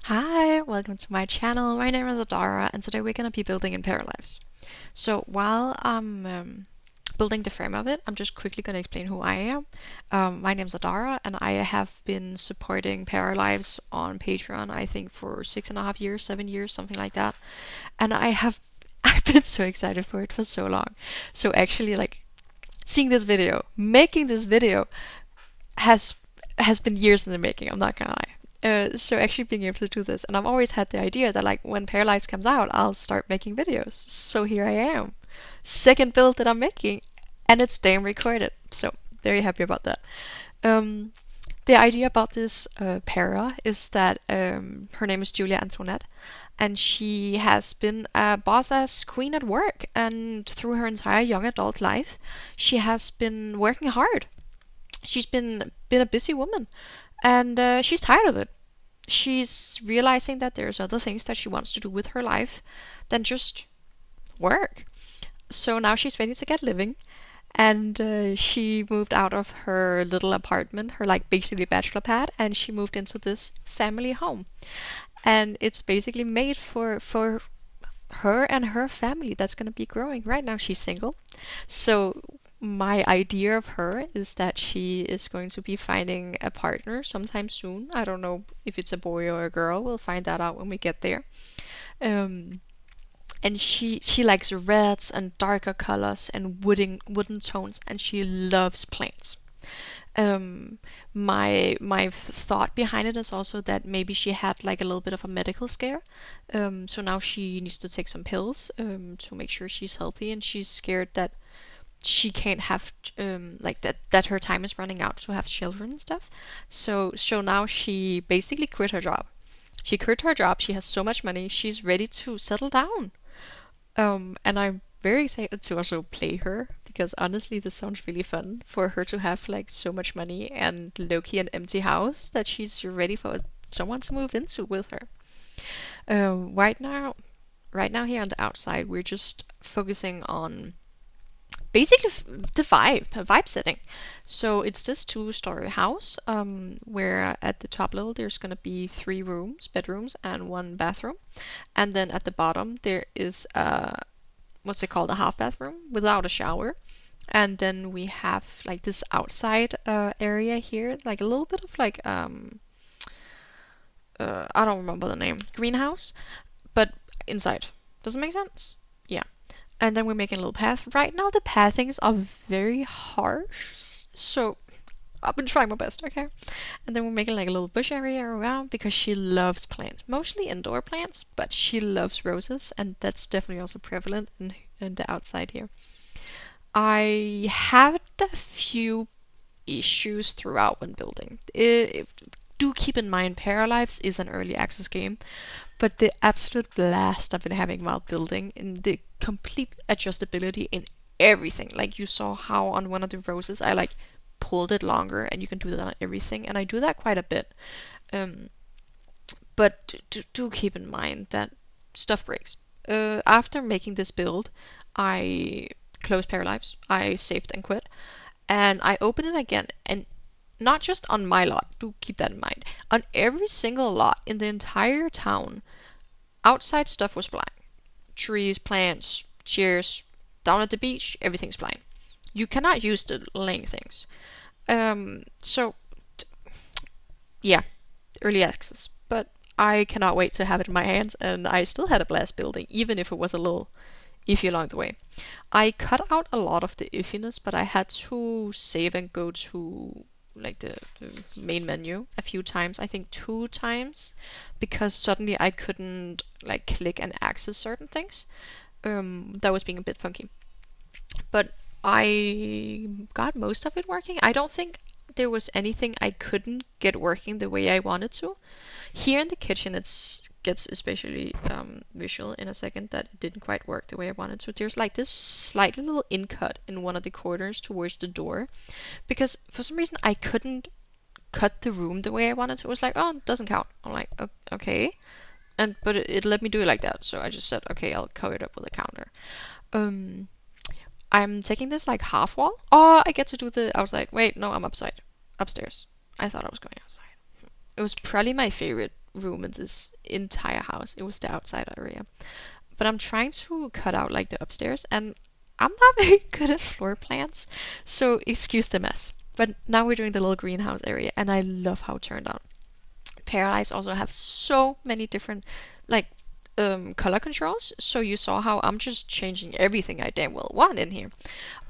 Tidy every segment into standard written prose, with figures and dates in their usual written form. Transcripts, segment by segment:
Hi, welcome to my channel. My name is Adara, and today we're going to be building in Paralives. So while I'm building the frame of it, I'm just quickly going to explain who I am. My name is Adara, and I have been supporting Paralives on Patreon, I think for 6.5 years, 7 years, something like that. And I've been so excited for it for so long. So actually, like seeing this video, making this video has has been years in the making. I'm not gonna lie. So actually being able to do this, and I've always had the idea that like when Paralives comes out, I'll start making videos. So here I am, second build that I'm making, and it's damn recorded. So very happy about that. Um, the idea about this para is that her name is Julia Antoinette, and she has been a boss ass queen at work, and through her entire young adult life, she has been working hard. She's been a busy woman, and she's tired of it. She's realizing that there's other things that she wants to do with her life than just work. So now she's ready to get living, and she moved out of her little apartment, her like basically bachelor pad, and she moved into this family home. And it's basically made for her and her family that's going to be growing. Right now she's single. So my idea of her is that she is going to be finding a partner sometime soon. I don't know if it's a boy or a girl. We'll find that out when we get there. Um, and she likes reds and darker colors and wooden tones, and she loves plants. Um, my thought behind it is also that maybe she had like a little bit of a medical scare. So now she needs to take some pills to make sure she's healthy, and she's scared that she can't have like that her time is running out to have children and stuff. So now she basically quit her job. She quit her job. She has so much money. She's ready to settle down. And I'm very excited to also play her because honestly, this sounds really fun for her to have like so much money and low-key an empty house that she's ready for someone to move into with her. Right now, here on the outside, we're just focusing on basically the vibe setting. So it's this two-story house where at the top level there's gonna be 3 rooms, bedrooms, and 1 bathroom, and then at the bottom there is what's it called, a half bathroom without a shower. And then we have like this outside area here, like a little bit of like I don't remember the name, greenhouse, but inside. Does it make sense? Yeah. And then we're making a little path. Right now the pathings are very harsh, so I've been trying my best, okay? And then we're making like a little bush area around because she loves plants, mostly indoor plants, but she loves roses, and that's definitely also prevalent in the outside here. I had a few issues throughout when building. Do keep in mind, Paralives is an early access game, but the absolute blast I've been having while building and the complete adjustability in everything. Like you saw how on one of the roses I like pulled it longer, and you can do that on everything, and I do that quite a bit. Um, but do keep in mind that stuff breaks. After making this build, I closed Paralives, I saved and quit, and I opened it again, and not just on my lot, do keep that in mind. On every single lot in the entire town, outside stuff was flying. Trees, plants, chairs, down at the beach, everything's flying. You cannot use the laying things. So yeah, early access. But I cannot wait to have it in my hands, and I still had a blast building, even if it was a little iffy along the way. I cut out a lot of the iffiness, but I had to save and go to like the main menu a few times, I think 2 times, because suddenly I couldn't like click and access certain things. That was being a bit funky. But I got most of it working. I don't think there was anything I couldn't get working the way I wanted to. Here in the kitchen, it gets especially visual in a second that it didn't quite work the way I wanted to. There's like this slightly little in-cut in one of the corners towards the door, because for some reason I couldn't cut the room the way I wanted to. It was like, oh, it doesn't count. I'm like, okay. But it let me do it like that, so I just said, okay, I'll cover it up with a counter. Um, I'm taking this like half wall. Oh, I get to do the outside. Wait, no, I'm upstairs. I thought I was going outside. It was probably my favorite room in this entire house. It was the outside area. But I'm trying to cut out like the upstairs, and I'm not very good at floor plans, so excuse the mess. But now we're doing the little greenhouse area, and I love how it turned out. Paralives also have so many different like color controls, so you saw how I'm just changing everything I damn well want in here.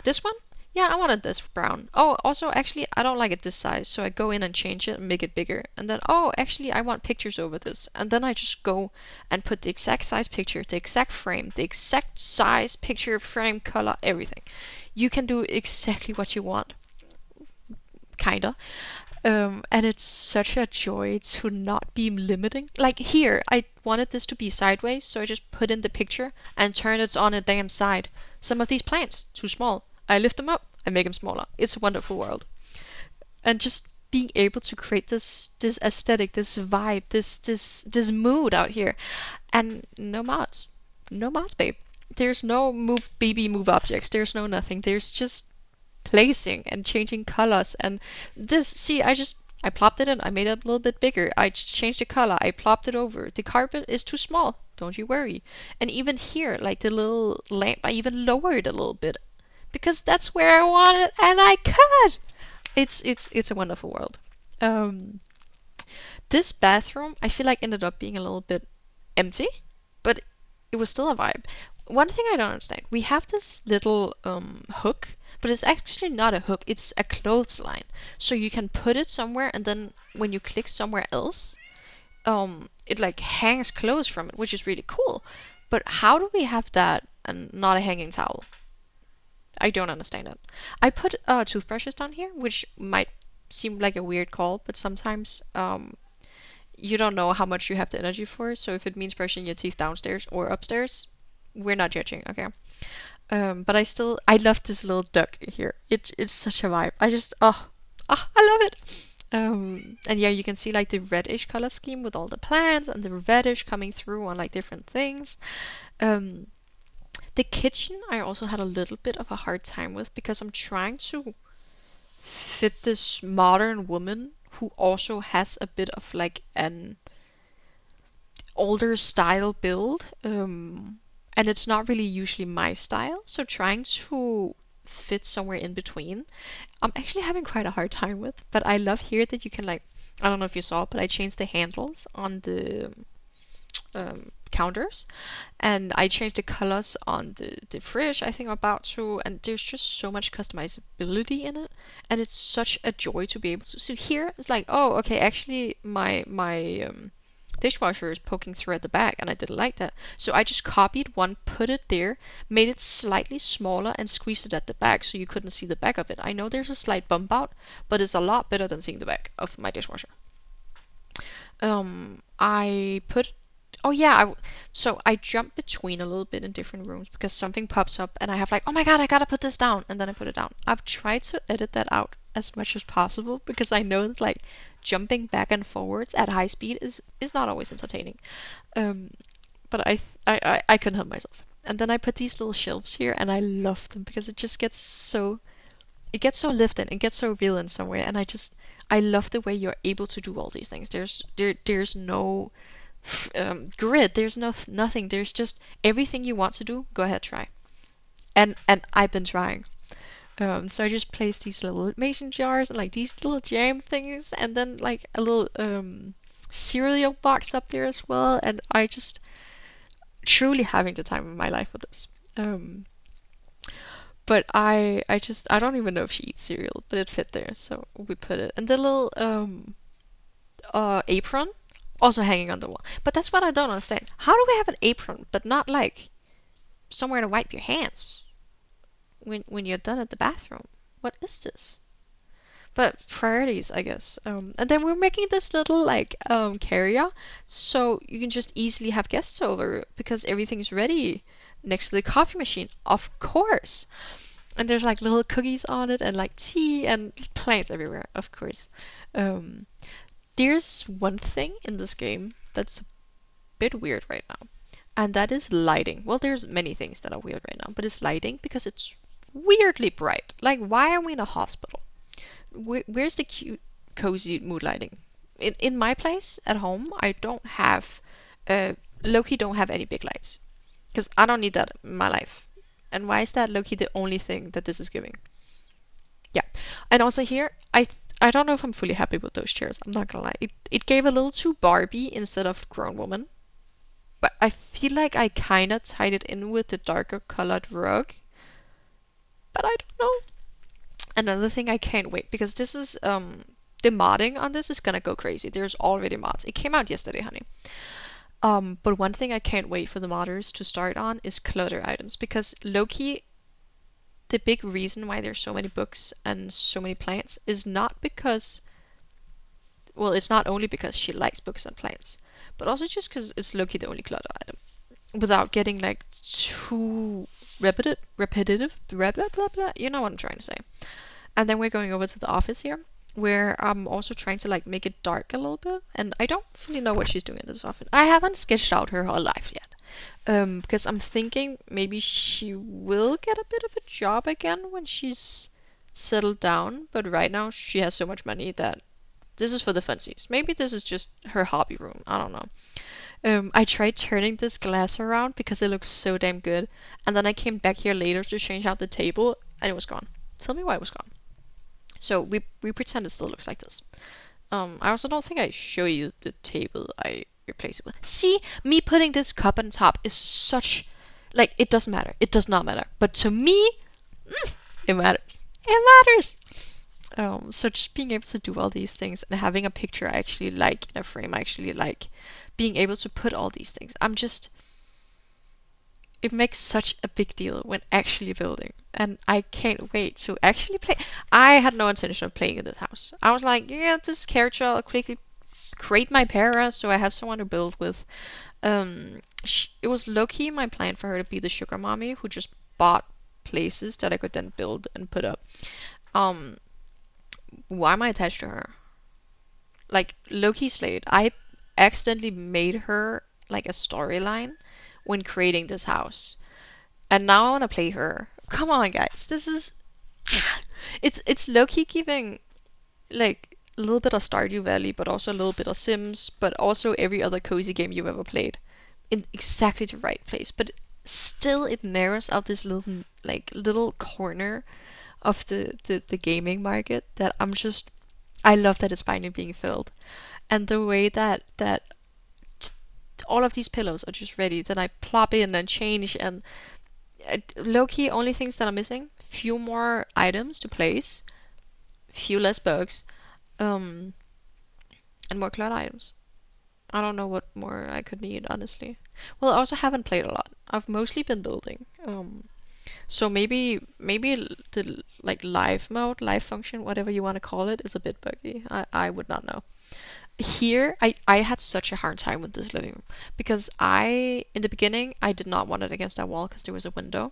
This one, yeah, I wanted this brown. Oh, also, actually, I don't like it this size, so I go in and change it and make it bigger. And then, oh, actually, I want pictures over this. And then I just go and put the exact size picture, the exact frame, the exact size picture, frame, color, everything. You can do exactly what you want, kinda. And it's such a joy to not be limiting. Like here, I wanted this to be sideways, so I just put in the picture and turn it on a damn side. Some of these plants, too small. I lift them up, I make them smaller. It's a wonderful world. And just being able to create this aesthetic, this vibe, this mood out here. And no mods. No mods, babe. There's no move BB move objects. There's no nothing. There's just placing and changing colors. And this, see, I plopped it in, I made it a little bit bigger, I changed the color, I plopped it over. The carpet is too small, don't you worry. And even here, like the little lamp, I even lowered a little bit because that's where I want it, and I could. It's a wonderful world. This bathroom, I feel like ended up being a little bit empty, but it was still a vibe. One thing I don't understand, we have this little hook, but it's actually not a hook, it's a clothesline. So you can put it somewhere, and then when you click somewhere else, it like hangs clothes from it, which is really cool. But how do we have that and not a hanging towel? I don't understand it. I put toothbrushes down here, which might seem like a weird call, but sometimes you don't know how much you have the energy for. So if it means brushing your teeth downstairs or upstairs, we're not judging, okay? But I love this little duck here. It's such a vibe. I love it. And yeah, you can see like the reddish color scheme with all the plants and the reddish coming through on like different things. The kitchen I also had a little bit of a hard time with because I'm trying to fit this modern woman who also has a bit of like an older style build. And it's not really usually my style, so trying to fit somewhere in between, I'm actually having quite a hard time with. But I love here that you can like, I don't know if you saw, but I changed the handles on the counters, and I changed the colors on the fridge, I think I'm about to, and there's just so much customizability in it, and it's such a joy to be able to. So here it's like, oh, okay, actually my dishwasher is poking through at the back, and I didn't like that. So I just copied one, put it there, made it slightly smaller, and squeezed it at the back so you couldn't see the back of it. I know there's a slight bump out, but it's a lot better than seeing the back of my dishwasher. I put Oh yeah, so I jump between a little bit in different rooms because something pops up and I have like, oh my god, I gotta put this down, and then I put it down. I've tried to edit that out as much as possible because I know that like jumping back and forwards at high speed is not always entertaining. But I couldn't help myself. And then I put these little shelves here, and I love them because it gets so lived in, it gets so real in somewhere, and I love the way you're able to do all these things. There's no grid. There's nothing. There's just everything you want to do. Go ahead, try. And I've been trying. So I just placed these little mason jars and like these little jam things, and then like a little cereal box up there as well. And I just truly having the time of my life with this. But I don't even know if she eats cereal, but it fit there, so we put it. And the little apron also hanging on the wall. But that's what I don't understand. How do we have an apron, but not like somewhere to wipe your hands when you're done at the bathroom? What is this? But priorities, I guess. And then we're making this little like carrier, so you can just easily have guests over because everything's ready next to the coffee machine, of course. And there's like little cookies on it and like tea and plants everywhere, of course. There's one thing in this game that's a bit weird right now, and that is lighting. Well, there's many things that are weird right now, but it's lighting because it's weirdly bright. Like, why are we in a hospital? Where's the cute, cozy mood lighting? in my place at home, I don't have, low-key don't have any big lights. Because I don't need that in my life. And why is that low-key the only thing that this is giving? Yeah. And also here, I don't know if I'm fully happy with those chairs. I'm not gonna lie. It gave a little too Barbie instead of grown woman. But I feel like I kind of tied it in with the darker colored rug. But I don't know. Another thing I can't wait, because this is the modding on this is gonna go crazy. There's already mods. It came out yesterday, honey. But one thing I can't wait for the modders to start on is clutter items, because low-key, the big reason why there's so many books and so many plants is not because, well, it's not only because she likes books and plants, but also just because it's low-key the only clutter item. Without getting like too repetitive, blah, blah, blah, blah. You know what I'm trying to say. And then we're going over to the office here, where I'm also trying to like make it dark a little bit. And I don't really know what she's doing in this office. I haven't sketched out her whole life yet. Because I'm thinking maybe she will get a bit of a job again when she's settled down. But right now she has so much money that this is for the funsies. Maybe this is just her hobby room. I don't know. I tried turning this glass around because it looks so damn good. And then I came back here later to change out the table and it was gone. Tell me why it was gone. So we pretend it still looks like this. I also don't think I show you the table I replace it with. See, me putting this cup on top is such, like, it doesn't matter. It does not matter. But to me, it matters. It matters. So just being able to do all these things and having a picture I actually like in a frame I actually like, being able to put all these things, it makes such a big deal when actually building. And I can't wait to actually play. I had no intention of playing in this house. I was like, yeah, this character, I'll quickly create my para so I have someone to build with. It was low-key my plan for her to be the sugar mommy who just bought places that I could then build and put up. Why am I attached to her? Like, low-key Slade, I accidentally made her like a storyline when creating this house. And now I want to play her. Come on, guys. This is... it's low-key giving like a little bit of Stardew Valley, but also a little bit of Sims, but also every other cozy game you've ever played in exactly the right place. But still it narrows out this little corner of the gaming market that I love that it's finally being filled. And the way that all of these pillows are just ready, then I plop in and change, and low-key only things that are missing, few more items to place, few less bugs, and more clutter items. I don't know what more I could need, honestly. Well, I also haven't played a lot. I've mostly been building. So maybe the like live mode, live function, whatever you want to call it, is a bit buggy. I would not know. Here, I had such a hard time with this living room because in the beginning, I did not want it against that wall because there was a window.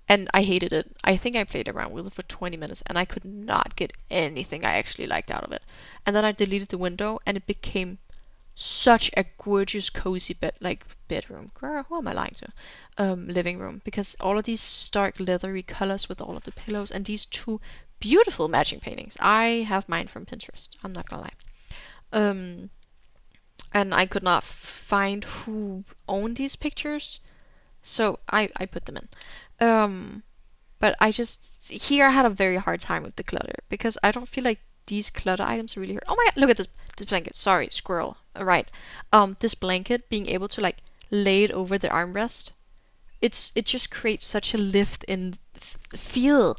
And I hated it. I think I played around with it for 20 minutes and I could not get anything I actually liked out of it. And then I deleted the window and it became such a gorgeous, cozy bedroom. Girl, who am I lying to? Living room. Because all of these stark, leathery colors with all of the pillows and these two beautiful matching paintings. I have mine from Pinterest. I'm not gonna lie. And I could not find who owned these pictures, so I put them in. But here I had a very hard time with the clutter because I don't feel like these clutter items really hurt. Oh my god, look at this blanket. Sorry, squirrel. Alright. This blanket, being able to like lay it over the armrest, it just creates such a lift in feel,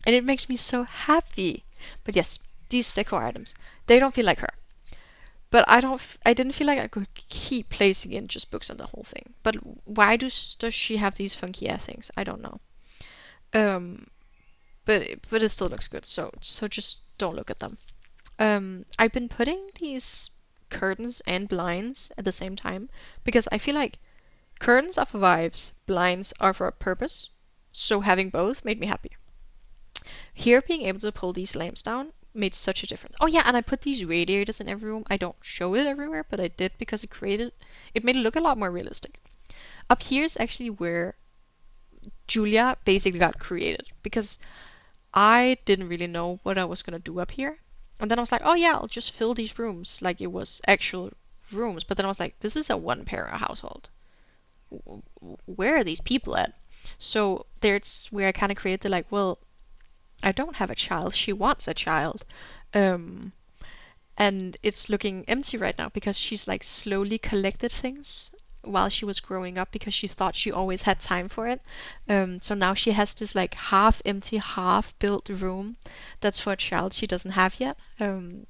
and it makes me so happy. But yes, these decor items, they don't feel like her. But I didn't feel like I could keep placing in just books on the whole thing. But why does she have these funky ass things? I don't know. But it still looks good. So just don't look at them. I've been putting these curtains and blinds at the same time because I feel like curtains are for vibes, blinds are for a purpose. So having both made me happy. Here, being able to pull these lamps down made such a difference. Oh yeah, and I put these radiators in every room. I don't show it everywhere, but I did because it made it look a lot more realistic. Up here is actually where Julia basically got created because I didn't really know what I was gonna do up here. And then I was like, oh yeah, I'll just fill these rooms like it was actual rooms. But then I was like, this is a one parent household. Where are these people at? So there's where I kind of created the like, well, I don't have a child. She wants a child. Um, and it's looking empty right now because she's like slowly collected things while she was growing up because she thought she always had time for it. So now she has this like half empty, half built room that's for a child she doesn't have yet. And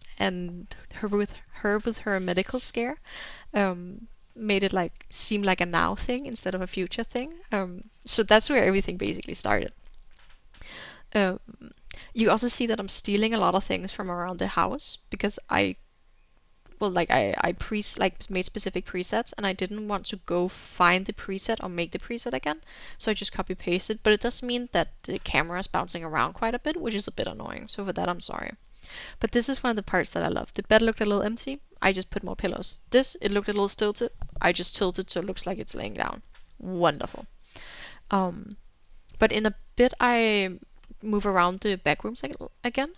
her medical scare made it like seem like a now thing instead of a future thing. So that's where everything basically started. Um, you also see that I'm stealing a lot of things from around the house because I made specific presets and I didn't want to go find the preset or make the preset again. So I just copy pasted, but it does mean that the camera is bouncing around quite a bit, which is a bit annoying. So for that, I'm sorry. But this is one of the parts that I love. The bed looked a little empty. I just put more pillows. It looked a little tilted. I just tilted so it looks like it's laying down. Wonderful. Um, but in a bit, I move around the back rooms again.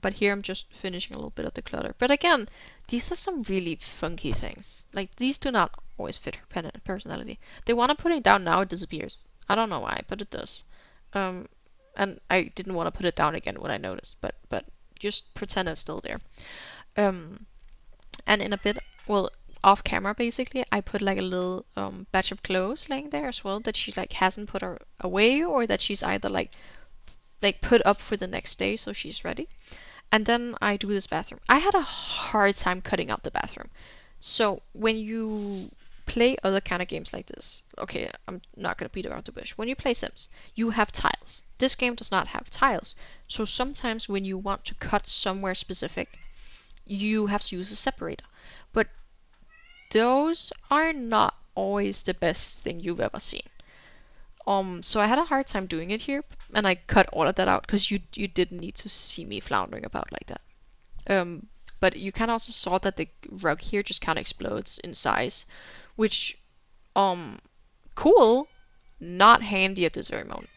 But here I'm just finishing a little bit of the clutter. But again, these are some really funky things. Like these do not always fit her personality. They want to put it down now, it disappears. I don't know why, but it does. Um, and I didn't want to put it down again when I noticed, but just pretend it's still there. Um, and in a bit, well, off camera basically, I put like a little batch of clothes laying there as well that she like hasn't put her away or that she's either like put up for the next day so she's ready. And then I do this bathroom. I had a hard time cutting out the bathroom. So when you play other kind of games like this, okay, I'm not gonna beat around the bush. When you play Sims, you have tiles. This game does not have tiles. So sometimes when you want to cut somewhere specific, you have to use a separator. But those are not always the best thing you've ever seen. So I had a hard time doing it here, and I cut all of that out because you didn't need to see me floundering about like that. But you kind of also saw that the rug here just kind of explodes in size, which cool, not handy at this very moment.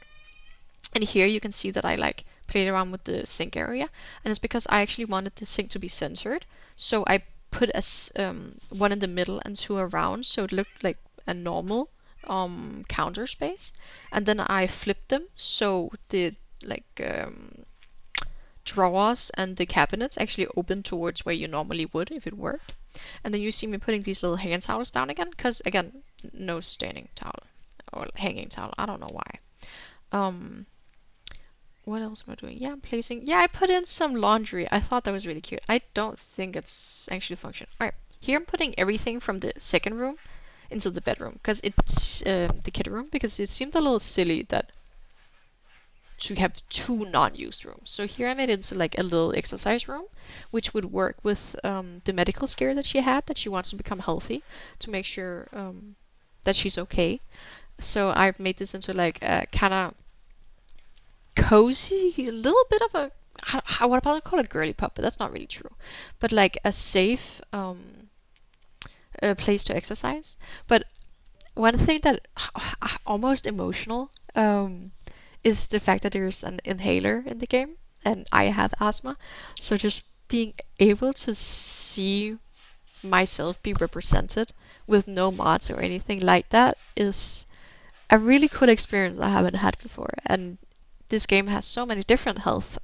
And here you can see that I like played around with the sink area, and it's because I actually wanted the sink to be centered, so I put one in the middle and two around, so it looked like a normal counter space, and then I flipped them so the like drawers and the cabinets actually open towards where you normally would if it worked. And then you see me putting these little hand towels down again, because again, no standing towel or hanging towel. I don't know why. What else am I doing? Yeah, I'm placing. Yeah, I put in some laundry. I thought that was really cute. I don't think it's actually functional. Alright, here I'm putting everything from the second room into the bedroom because it's the kid room, because it seemed a little silly that to have two non-used rooms. So here I made it into like a little exercise room, which would work with the medical scare that she had, that she wants to become healthy, to make sure that she's okay. So I've made this into like a kind of cozy, a little bit of a what about call a girly pub, but that's not really true. But like a safe place to exercise. But one thing that almost emotional is the fact that there's an inhaler in the game, and I have asthma, so just being able to see myself be represented with no mods or anything like that is a really cool experience I haven't had before. And this game has so many different health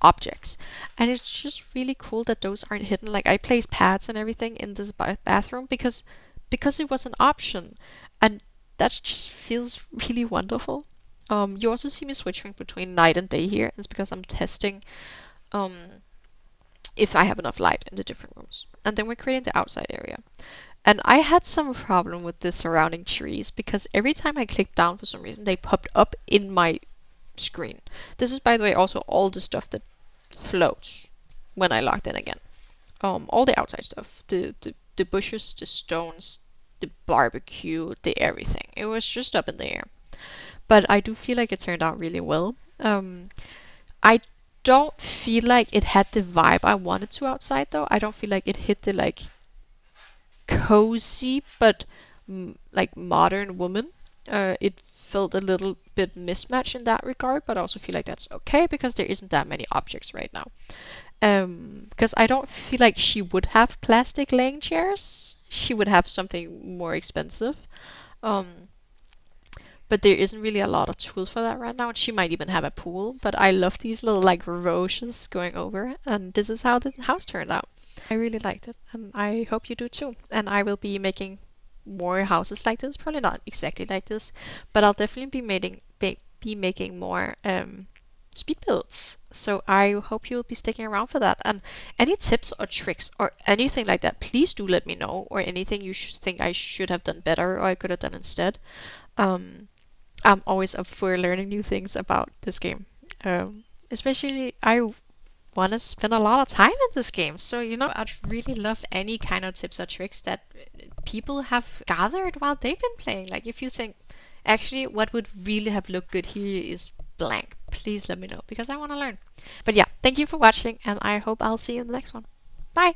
objects, and it's just really cool that those aren't hidden. Like I placed pads and everything in this bathroom because it was an option, and that just feels really wonderful. You also see me switching between night and day here. It's because I'm testing um, if I have enough light in the different rooms. And then we're creating the outside area. And I had some problem with the surrounding trees because every time I clicked down for some reason, they popped up in my screen. This is, by the way, also all the stuff that floats when I logged in again. All the outside stuff, the bushes, the stones, the barbecue, the everything. It was just up in the air. But I do feel like it turned out really well. I don't feel like it had the vibe I wanted to outside though. I don't feel like it hit the like cozy but like modern woman. It felt a little bit mismatched in that regard, but I also feel like that's okay because there isn't that many objects right now. Because I don't feel like she would have plastic laying chairs. She would have something more expensive. Um, but there isn't really a lot of tools for that right now. She might even have a pool, but I love these little like roaches going over, and this is how the house turned out. I really liked it, and I hope you do too. And I will be making more houses like this, probably not exactly like this, but I'll definitely be making more speed builds. So I hope you'll be sticking around for that. And any tips or tricks or anything like that, please do let me know, or anything you think I should have done better or I could have done instead. Um, I'm always up for learning new things about this game. Especially, I want to spend a lot of time in this game. So, I'd really love any kind of tips or tricks that people have gathered while they've been playing. Like, if you think, actually, what would really have looked good here is blank, please let me know because I want to learn. But yeah, thank you for watching, and I hope I'll see you in the next one. Bye!